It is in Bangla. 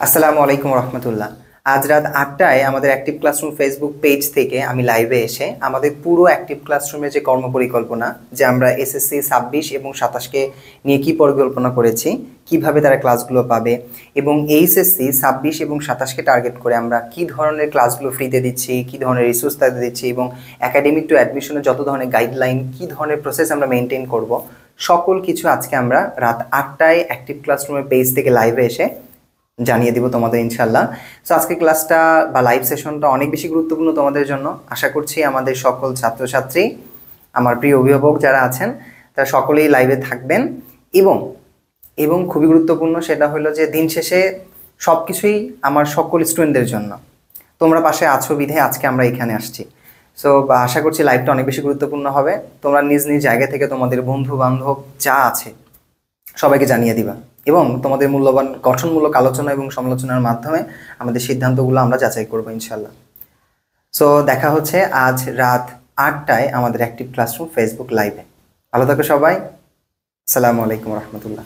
আসসালামু আলাইকুম রহমতুল্লাহ। আজ রাত ৮টায় আমাদের অ্যাক্টিভ ক্লাসরুম ফেসবুক পেজ থেকে আমি লাইভে এসে আমাদের পুরো অ্যাক্টিভ ক্লাসরুমের যে কর্মপরিকল্পনা, যে আমরা এসএসসি ২৬ এবং ২৭কে নিয়ে কী পরিকল্পনা করেছি, কিভাবে তারা ক্লাসগুলো পাবে এবং এইচএসসি ২৬ এবং ২৭কে টার্গেট করে আমরা কী ধরনের ক্লাসগুলো ফ্রিতে দিচ্ছি, কী ধরনের রিসোর্স তাদের দিচ্ছি এবং একাডেমিক টু অ্যাডমিশনের যত ধরনের গাইডলাইন, কী ধরনের প্রসেস আমরা মেনটেন করব, সকল কিছু আজকে আমরা রাত ৮টায় অ্যাক্টিভ ক্লাসরুমের পেজ থেকে লাইভে এসে জানিয়ে দিব তোমাদের ইনশাল্লাহ। সো আজকে ক্লাসটা বা লাইভ সেশনটা অনেক বেশি গুরুত্বপূর্ণ তোমাদের জন্য। আশা করছি আমাদের সকল ছাত্রছাত্রী, আমার প্রিয় অভিভাবক যারা আছেন, তারা সকলেই লাইভে থাকবেন এবং এবং খুবই গুরুত্বপূর্ণ সেটা হলো যে দিন শেষে সব কিছুই আমার সকল স্টুডেন্টদের জন্য। তোমরা পাশে আছো বিধে আজকে আমরা এখানে আসছি। সো আশা করছি লাইভটা অনেক বেশি গুরুত্বপূর্ণ হবে। তোমরা নিজ নিজ জায়গা থেকে তোমাদের বন্ধু বান্ধব যা আছে সবাইকে জানিয়ে দিবা এবং তোমাদের মূল্যবান গঠনমূলক আলোচনা এবং সমালোচনার মাধ্যমে আমাদের সিদ্ধান্তগুলো আমরা যাচাই করবো ইনশাল্লাহ। সো দেখা হচ্ছে আজ রাত ৮টায় আমাদের অ্যাক্টিভ ক্লাসরুম ফেসবুক লাইভে। ভালো থাকো সবাই। আসসালামু আলাইকুম রহমতুল্লাহ।